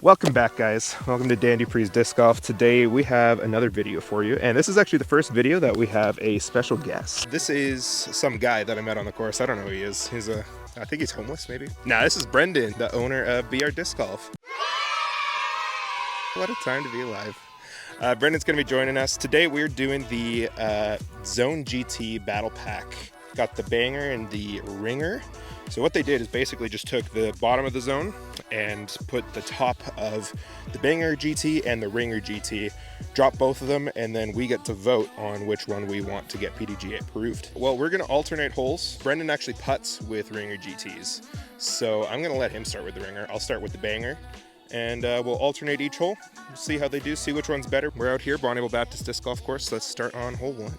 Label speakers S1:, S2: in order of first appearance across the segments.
S1: Welcome back, guys. Welcome to Dan Dupree's Disc Golf. Today we have another video for you, and this is actually the first video that we have a special guest. This is some guy that I met on the course. I don't know who he is. I think he's homeless, maybe. Nah, this is Brendan, the owner of BR Disc Golf. What a time to be alive. Brendan's gonna be joining us. Today we're doing the Zone GT Battle Pack. Got the banger and the ringer. So what they did is basically just took the bottom of the zone and put the top of the banger GT and the ringer GT, drop both of them, and then we get to vote on which one we want to get PDGA approved. Well, we're gonna alternate holes. Brendan actually putts with ringer GTs. So I'm gonna let him start with the ringer. I'll start with the banger, and we'll alternate each hole, see how they do, see which one's better. We're out here, Bonnyville Baptist Disc Golf Course. Let's start on hole 1.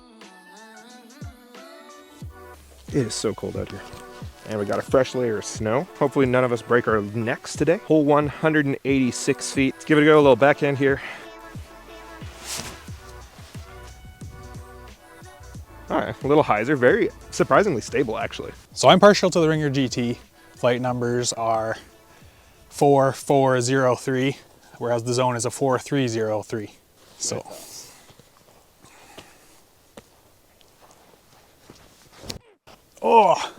S1: It is so cold out here. And we got a fresh layer of snow. Hopefully none of us break our necks today. Hole 186 feet. Let's give it a go, a little backhand here. All right, a little hyzer, very surprisingly stable actually.
S2: So I'm partial to the ringer GT. Flight numbers are 4403, whereas the zone is a 4303. So. Oh!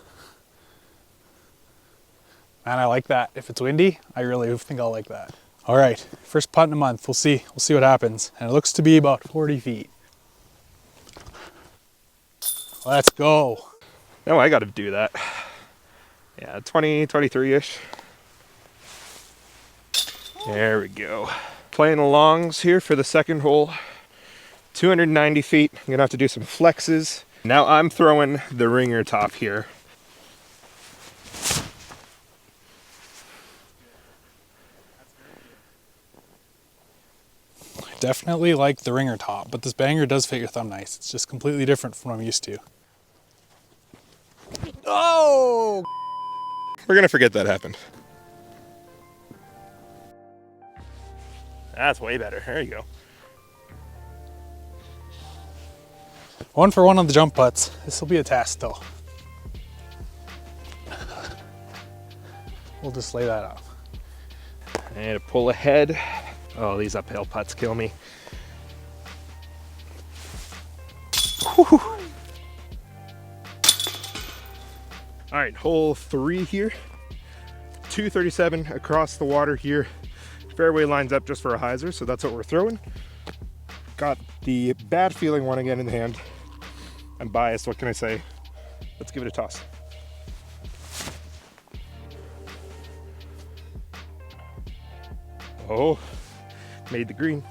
S2: Man, I like that. If it's windy, I really think I'll like that. All right, first putt in a month. We'll see what happens. And it looks to be about 40 feet. Let's go.
S1: No, I got to do that. Yeah, 20, 23-ish. There we go. Playing the longs here for the second hole. 290 feet. I'm gonna have to do some flexes. Now I'm throwing the ringer top here.
S2: Definitely like the ringer top, but this banger does fit your thumb nice. It's just completely different from what I'm used to. Oh!
S1: We're gonna forget that happened. That's way better. There you go.
S2: 1 for 1 on the jump putts. This will be a test though. We'll just lay that off.
S1: And a pull ahead. Oh, these uphill putts kill me. Whew. All right, hole 3 here. 237 across the water here. Fairway lines up just for a hyzer, so that's what we're throwing. Got the bad feeling one again in hand. I'm biased, what can I say? Let's give it a toss. Oh. Made the green.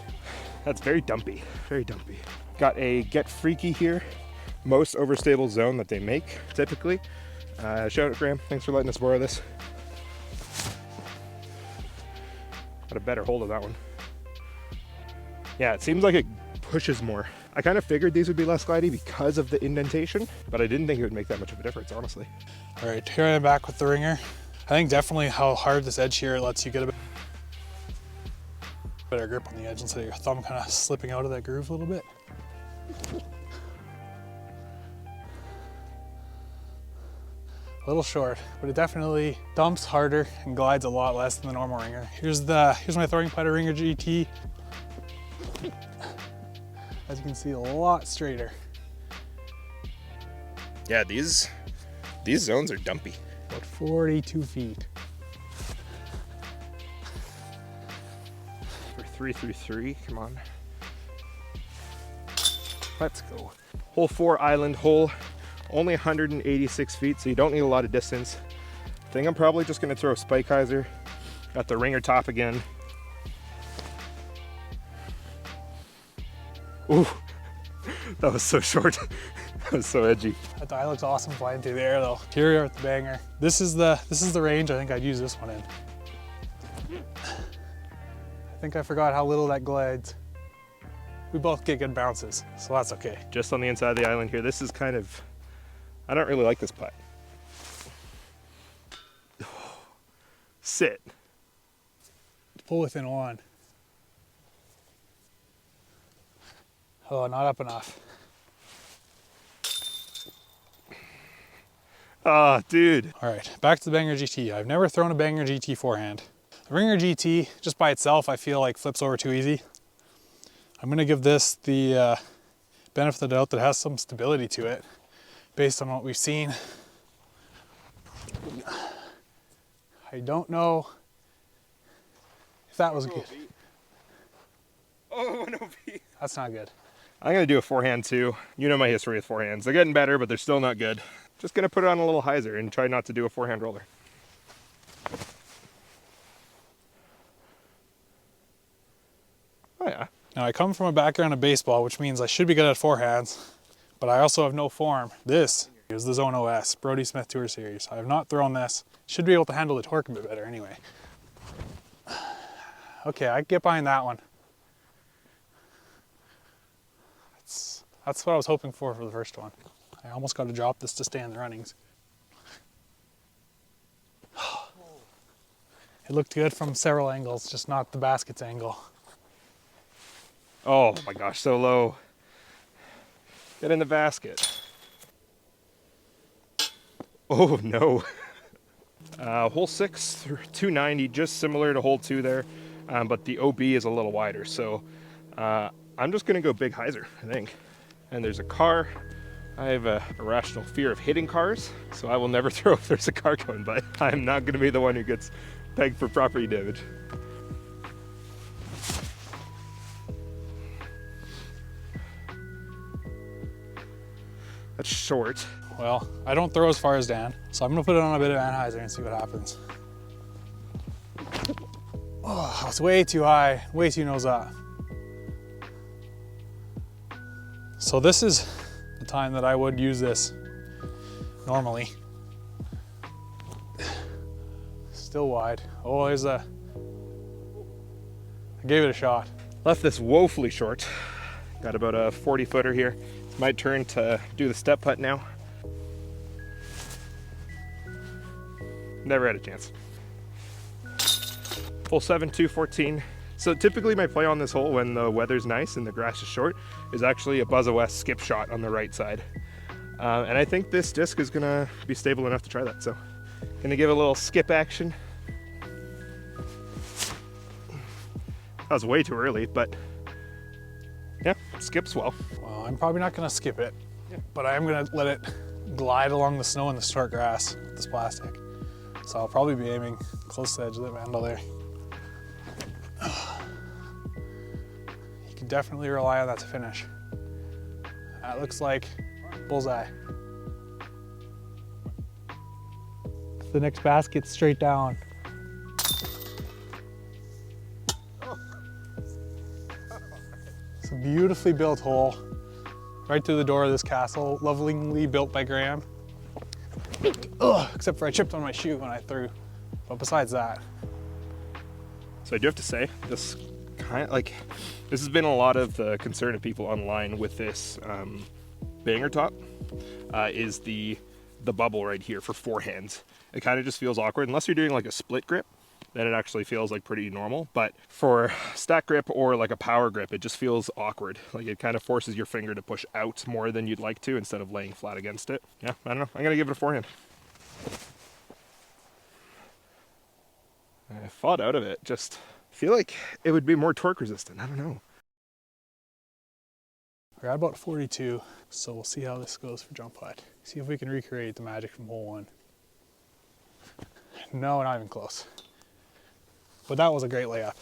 S1: That's very dumpy, very dumpy. Got a Get Freaky here. Most overstable zone that they make, typically. Shout out Graham, thanks for letting us borrow this. Got a better hold of that one. Yeah, it seems like it pushes more. I kind of figured these would be less glidey because of the indentation, but I didn't think it would make that much of a difference, honestly.
S2: All right, here I am back with the ringer. I think definitely how hard this edge here lets you get a bit better grip on the edge instead of your thumb kind of slipping out of that groove a little bit. A little short, but it definitely dumps harder and glides a lot less than the normal ringer. Here's my throwing putter ringer GT. As you can see, a lot straighter.
S1: Yeah, these zones are dumpy.
S2: About 42 feet.
S1: 333, come on. Let's go. Hole 4 island hole, only 186 feet, so you don't need a lot of distance. I think I'm probably just gonna throw a spike hyzer. Got the ringer top again. Ooh, that was so short. That was so edgy.
S2: That die looks awesome flying through the air though. Here we are with the banger. This is the range I think I'd use this one in. I think I forgot how little that glides. We both get good bounces, so that's okay.
S1: Just on the inside of the island here, this is kind of, I don't really like this putt. Sit.
S2: Pull within 1. Oh, not up enough.
S1: Ah, dude.
S2: All right, back to the Banger GT. I've never thrown a Banger GT forehand. The Ringer GT, just by itself, I feel like flips over too easy. I'm gonna give this the benefit of the doubt that it has some stability to it, based on what we've seen. I don't know if that was good.
S1: Oh, no beat.
S2: That's not good.
S1: I'm gonna do a forehand too. You know my history with forehands. They're getting better, but they're still not good. Just gonna put it on a little hyzer and try not to do a forehand roller. Oh yeah.
S2: Now I come from a background of baseball, which means I should be good at forehands, but I also have no form. This is the Zone OS, Brodie Smith Tour Series. I have not thrown this. Should be able to handle the torque a bit better anyway. Okay, I can get behind that one. That's what I was hoping for the first one. I almost got to drop this to stay in the runnings. It looked good from several angles, just not the basket's angle.
S1: Oh my gosh, so low. Get in the basket. Oh no. Hole 6, 290, just similar to hole 2 there, but the OB is a little wider, so I'm just gonna go big hyzer, I think. And there's a car. I have a irrational fear of hitting cars, so I will never throw if there's a car going by. I'm not gonna be the one who gets pegged for property damage. That's short.
S2: Well, I don't throw as far as Dan, so I'm gonna put it on a bit of anhyzer and see what happens. Oh, it's way too high, way too nose up. So this is the time that I would use this normally. Still wide. Oh, there's I gave it a shot.
S1: Left this woefully short. Got about a 40 footer here. It's my turn to do the step putt now. Never had a chance. Hole 7, 214. So typically my play on this hole when the weather's nice and the grass is short is actually a Buzz West skip shot on the right side. And I think this disc is gonna be stable enough to try that. So gonna give it a little skip action. That was way too early, but yeah, it skips well.
S2: Well, I'm probably not gonna skip it, but I am gonna let it glide along the snow and the short grass with this plastic. So I'll probably be aiming close to the edge of the vandal there. You can definitely rely on that to finish. That looks like bullseye. The next basket's straight down. It's a beautifully built hole, right through the door of this castle, lovingly built by Graham. Ugh, except for I chipped on my shoe when I threw, but besides that.
S1: So I do have to say, this has been a lot of the concern of people online with this banger top, is the bubble right here for forehands. It kind of just feels awkward, unless you're doing like a split grip, then it actually feels like pretty normal. But for stack grip or like a power grip, it just feels awkward. Like it kind of forces your finger to push out more than you'd like to instead of laying flat against it. Yeah, I don't know. I'm gonna give it a forehand. I fought out of it. Just feel like it would be more torque resistant. I don't know.
S2: We're at about 42, so we'll see how this goes for jump putt. See if we can recreate the magic from hole 1. No, not even close. But that was a great layup.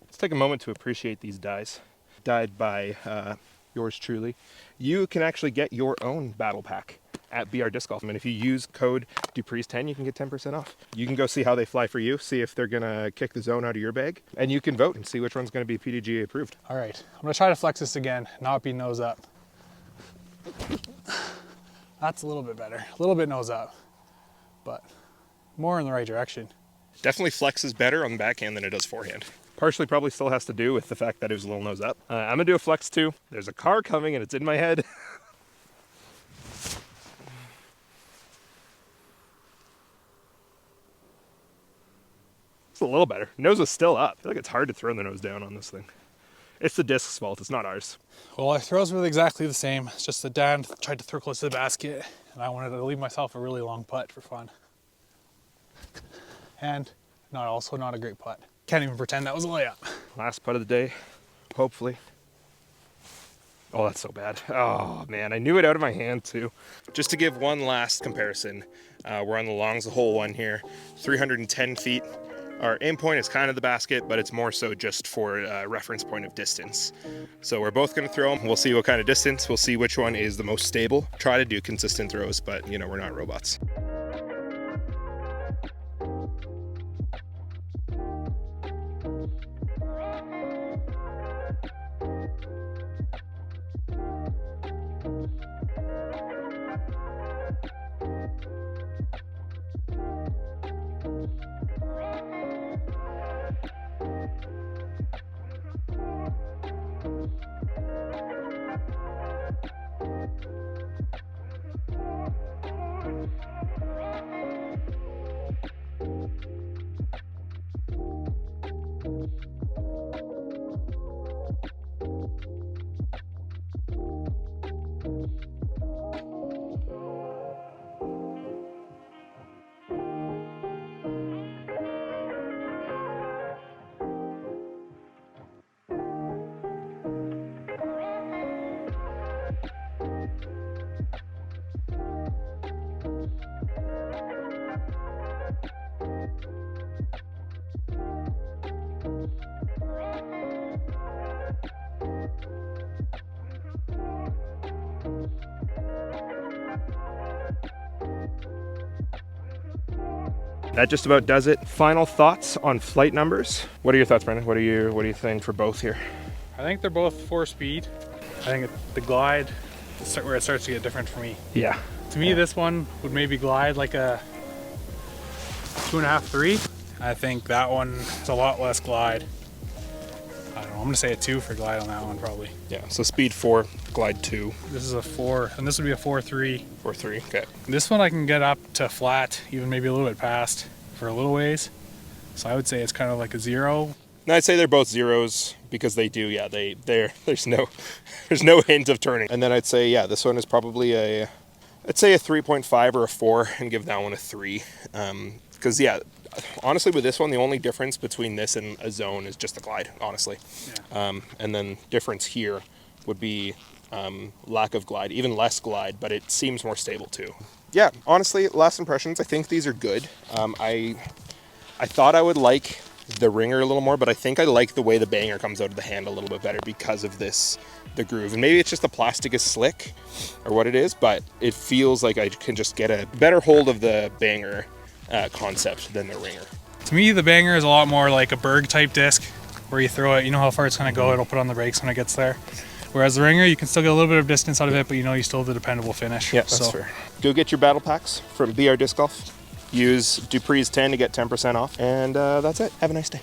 S1: Let's take a moment to appreciate these dies. Dyed by yours truly. You can actually get your own battle pack at BR Disc Golf. And if you use code Dupreez10, you can get 10% off. You can go see how they fly for you, see if they're gonna kick the zone out of your bag, and you can vote and see which one's gonna be PDGA approved.
S2: All right, I'm gonna try to flex this again, not be nose up. That's a little bit better, a little bit nose up, but more in the right direction.
S1: Definitely flexes better on the backhand than it does forehand. Partially probably still has to do with the fact that it was a little nose up. I'm gonna do a flex too. There's a car coming and it's in my head. It's a little better. Nose is still up. I feel like it's hard to throw the nose down on this thing. It's the disc's fault, it's not ours.
S2: Well, our throws were exactly the same. It's just that Dan tried to throw close to the basket and I wanted to leave myself a really long putt for fun. and also not a great putt. Can't even pretend that was a layup.
S1: Last putt of the day, hopefully. Oh, that's so bad. Oh man, I knew it out of my hand too. Just to give one last comparison, we're on the longs, the hole one here, 310 feet. Our aim point is kind of the basket, but it's more so just for a reference point of distance. So we're both gonna throw them. We'll see what kind of distance. We'll see which one is the most stable. Try to do consistent throws, but you know, we're not robots. That just about does it. Final thoughts on flight numbers. What are your thoughts, Brendan? What do you think for both here?
S2: I think they're both 4-speed. I think the glide is where it starts to get different for me.
S1: Yeah.
S2: To me, this one would maybe glide like a 2.5, 3. I think that one is a lot less glide. I don't know, I'm gonna say a 2 for glide on that one probably.
S1: Yeah, so speed 4, glide 2.
S2: This is a 4, and this would be a 4-3.
S1: 4-3, okay.
S2: This one I can get up to flat, even maybe a little bit past for a little ways. So I would say it's kind of like a 0.
S1: No, I'd say they're both zeros because they do, yeah, there's no hint of turning. And then I'd say, yeah, this one is probably I'd say a 3.5 or a 4 and give that one a 3. Because yeah, honestly with this one, the only difference between this and a zone is just the glide, honestly. Yeah. And then difference here would be lack of glide, even less glide, but it seems more stable too. Yeah, honestly, last impressions, I think these are good. I thought I would like the ringer a little more, but I think I like the way the banger comes out of the hand a little bit better because of the groove. And maybe it's just the plastic is slick or what it is, but it feels like I can just get a better hold of the banger concept than the ringer.
S2: To me, the banger is a lot more like a Berg type disc where you throw it, you know how far it's gonna go, it'll put on the brakes when it gets there. Whereas the ringer, you can still get a little bit of distance out of it, but you know you still have the dependable finish.
S1: Yeah, that's fair. Go get your battle packs from BR Disc Golf. Use Dupree's 10 to get 10% off. And that's it. Have a nice day.